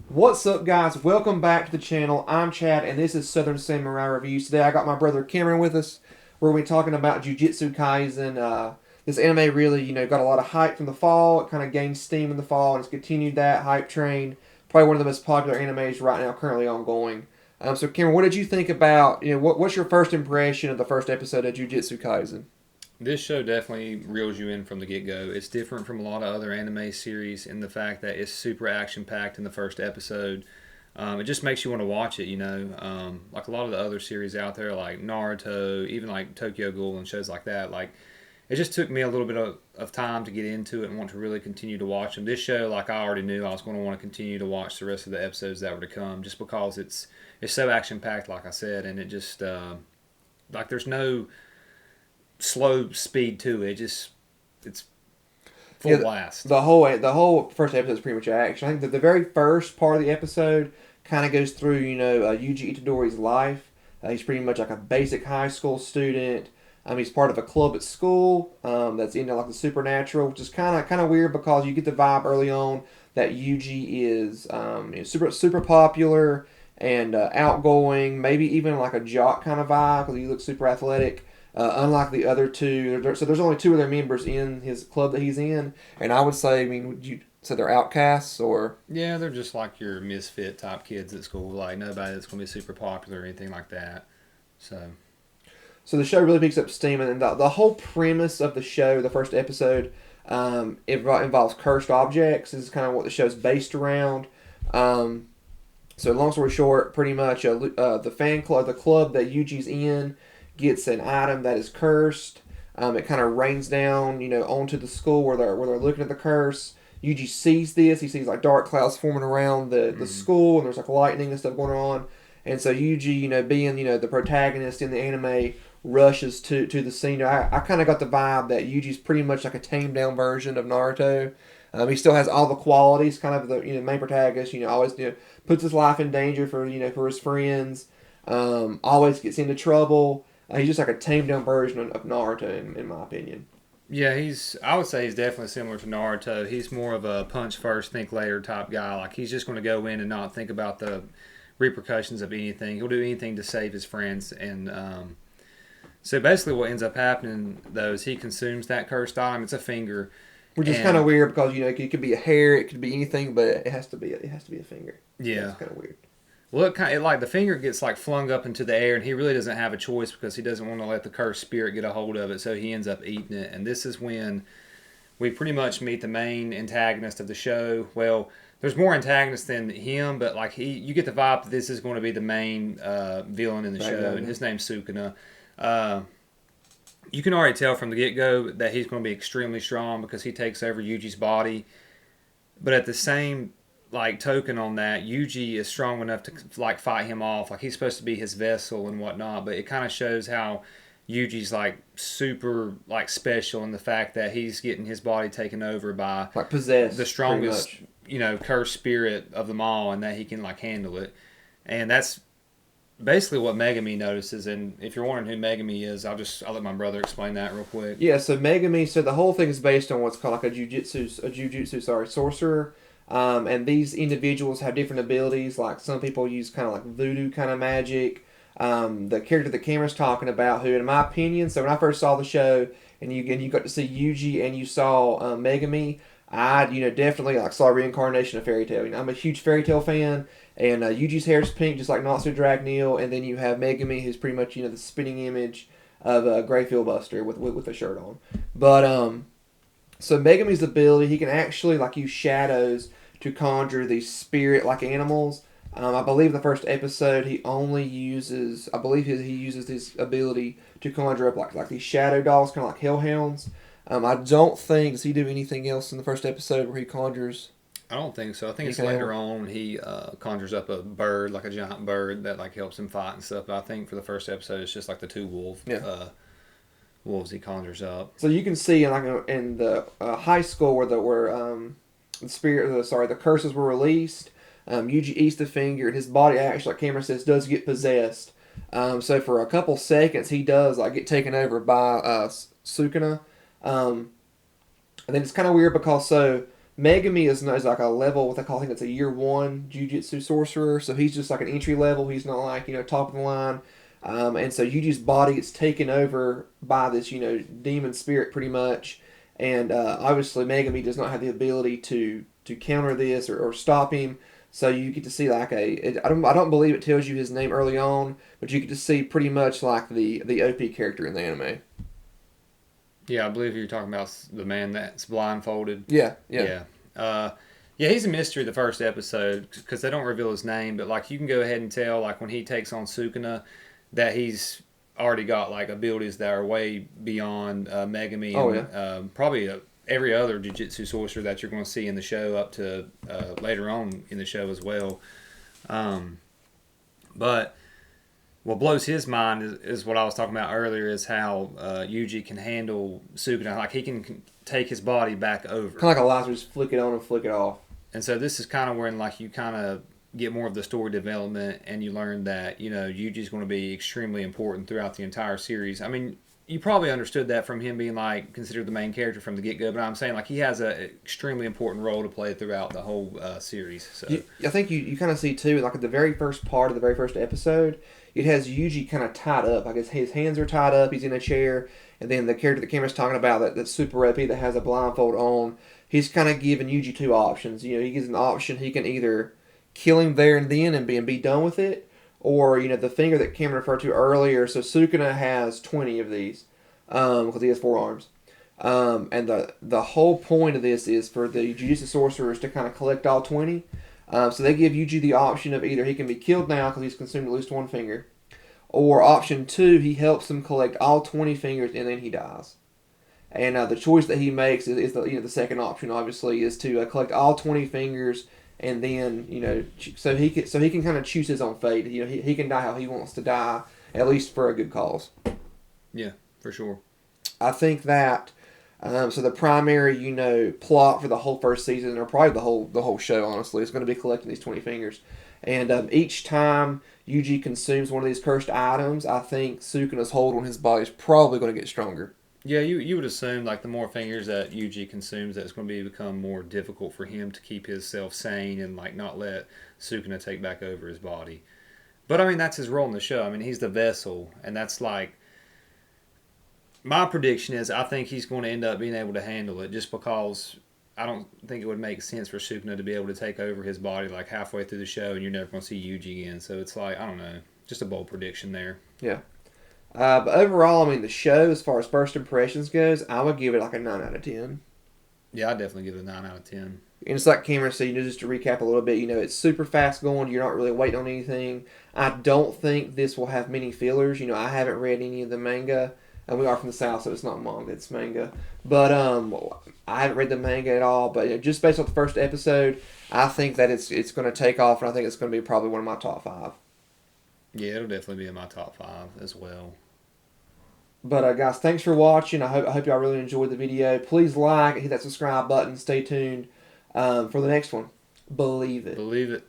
What's up, guys? Welcome back to the channel. I'm Chad, and this is Southern Samurai Reviews. Today, I got my brother Cameron with us. We're going to be talking about JuJutsu Kaisen. This anime really, got a lot of hype from the fall. It kind of gained steam in the fall, and it's continued that hype train. Probably one of the most popular animes right now, currently ongoing. So, Cameron, what did you think about? What's your first impression of the first episode of JuJutsu Kaisen? This show definitely reels you in from the get go. It's different from a lot of other anime series in the fact that it's super action packed in the first episode. It just makes you want to watch it. Like a lot of the other series out there, like Naruto, even like Tokyo Ghoul and shows like that. Like it just took me a little bit of time to get into it and want to really continue to watch them. This show, like I already knew, I was going to want to continue to watch the rest of the episodes that were to come, just because it's so action packed, like I said, and it just like there's no slow speed to it. It's full Yeah, blast. the whole first episode is pretty much action. I think that the very first part of the episode kind of goes through Yuji Itadori's life. He's pretty much like a basic high school student. He's part of a club at school that's into like the supernatural, which is kind of weird because you get the vibe early on that Yuji is super popular and outgoing, maybe even like a jock kind of vibe because he looks super athletic. Unlike the other two, so there's only two other members in his club that he's in, and I would say, would you say they're outcasts or? Yeah, they're just like your misfit type kids at school. Like nobody that's going to be super popular or anything like that. So So the show really picks up steam, and the whole premise of the show, the first episode, involves cursed objects. This is kind of what the show's based around. Um, so long story short, pretty much the fan club, the club that Yuji's in, gets an item that is cursed. It kind of rains down, onto the school where they're looking at the curse. Yuji sees this. He sees like dark clouds forming around the school, and there's like lightning and stuff going on. And so Yuji, being the protagonist in the anime, rushes to the scene. I kind of got the vibe that Yuji's pretty much like a tamed down version of Naruto. He still has all the qualities, kind of the main protagonist. Always puts his life in danger for his friends. Always gets into trouble. He's just like a tamed down version of Naruto, in my opinion. yeah, I would say he's definitely similar to Naruto. He's more of a punch first, think later type guy. Like he's just going to go in and not think about the repercussions of anything. He'll do anything to save his friends. And so basically, what ends up happening though is he consumes that cursed item. It's a finger. Which is kind of And weird because it could be a hair, it could be anything, but it has to be a finger. yeah, That's kind of weird. well, like the finger gets like flung up into the air, and he really doesn't have a choice because he doesn't want to let the cursed spirit get a hold of it. So he ends up eating it, and this is when we pretty much meet the main antagonist of the show. Well, there's more antagonists than him, but like you get the vibe that this is going to be the main villain in the Right, show, right, and right. his name's Sukuna. Uh, you can already tell from the get go that he's going to be extremely strong because he takes over Yuji's body. But at the same like token on that, Yuji is strong enough to like fight him off. Like he's supposed to be his vessel and whatnot. But it kind of shows how Yuji's like super like special in the fact that he's getting his body taken over by Like the possessed, pretty strongest much. cursed spirit of them all, and that he can like handle it. And that's basically what Megami notices. And if you're wondering who Megami is, I'll let my brother explain that real quick. Yeah, so Megami. So the whole thing is based on what's called like a jujutsu, sorry, sorcerer. And these individuals have different abilities. Like some people use kind of like voodoo kind of magic. The character that Cameron's talking about, who, in my opinion, so when I first saw the show, and you got to see Yuji and you saw Megami, I definitely like saw a reincarnation of Fairy Tail. I'm a huge Fairy Tail fan, and Yuji's hair is pink, just like Natsu Dragneel, and then you have Megami, who's pretty much the spinning image of Grey Fieldbuster with a shirt on. But so Megami's ability, he can actually like use shadows to conjure these spirit like animals. I believe the first episode he only uses. I believe he uses his ability to conjure up like these shadow dolls, kind of like hellhounds. I don't think does he do anything else in the first episode where he conjures I don't think so. I think it's anything else. later on he conjures up a bird, like a giant bird that like helps him fight and stuff. But I think for the first episode, it's just like the two Yeah. wolves he conjures up. So you can see in the high school where the spirit, the curses were released. Yuji eats the finger, and his body actually, like Cameron says, does get possessed. So for a couple seconds, he does like get taken over by Sukuna. And then it's kind of weird because so Megami is like a level, what they call, I think it's a year one Jujutsu sorcerer. So he's just like an entry level. He's not like, top of the line. And so Yuji's body gets taken over by this, demon spirit pretty much. And obviously Megami does not have the ability to counter this or stop him. So you get to see like I don't believe it tells you his name early on, but you get to see pretty much like the OP character in the anime. Yeah, I believe you're talking about the man that's blindfolded. Yeah, yeah. Yeah. Yeah, he's a mystery the first episode because they don't reveal his name, but like you can go ahead and tell like when he takes on Sukuna that he's already got like abilities that are way beyond Megami and probably every other Jujutsu sorcerer that you're going to see in the show up to later on in the show as well. But what blows his mind is what I was talking about earlier is how Yuji can handle Sukuna. Like he can take his body back over. Kind of like a laser, just flick it on and flick it off. And so this is kind of when like you kind of get more of the story development and you learn that, Yuji's going to be extremely important throughout the entire series. I mean, you probably understood that from him being like considered the main character from the get-go, but I'm saying like he has an extremely important role to play throughout the whole series. So I think you kind of see too, like at the very first part of the very first episode, it has Yuji kind of tied up. Like his hands are tied up, he's in a chair, and then the character the camera's talking about that's super OP that has a blindfold on, he's kind of giving Yuji two options. He gives an option, he can either kill him there and then and be done with it, or the finger that Cameron referred to earlier. So Sukuna has 20 of these because he has 4 arms, and the whole point of this is for the Jujutsu sorcerers to kind of collect all 20. So they give Yuji the option of either he can be killed now because he's consumed at least 1 finger, or option 2, he helps them collect all 20 fingers and then he dies. And the choice that he makes is the second option. Obviously, is to collect all 20 fingers. And then so he can kind of choose his own fate. He can die how he wants to die, at least for a good cause. Yeah, for sure. I think that so the primary plot for the whole first season, or probably the whole show, honestly, is going to be collecting these 20 fingers. And each time Yuji consumes one of these cursed items, I think Sukuna's hold on his body is probably going to get stronger. Yeah, you would assume like the more fingers that Yuji consumes, that it's going to become more difficult for him to keep himself sane and like not let Sukuna take back over his body. But I mean that's his role in the show. I mean he's the vessel, and that's like my prediction is I think he's going to end up being able to handle it just because I don't think it would make sense for Sukuna to be able to take over his body like halfway through the show and you're never going to see Yuji again. So it's like I don't know, just a bold prediction there. Yeah. But overall, I mean, the show, as far as first impressions goes, I would give it like a 9 out of 10. Yeah, I'd definitely give it a 9 out of 10. And it's like Cameron said, just to recap a little bit, it's super fast going. You're not really waiting on anything. I don't think this will have many fillers. I haven't read any of the manga. And we are from the South, so it's not manga, it's manga. But I haven't read the manga at all. But just based off the first episode, I think that it's going to take off, and I think it's going to be probably one of my top 5. Yeah, it'll definitely be in my top 5 as well. But guys, thanks for watching. I hope y'all really enjoyed the video. Please like, hit that subscribe button. Stay tuned for the next one. Believe it. Believe it.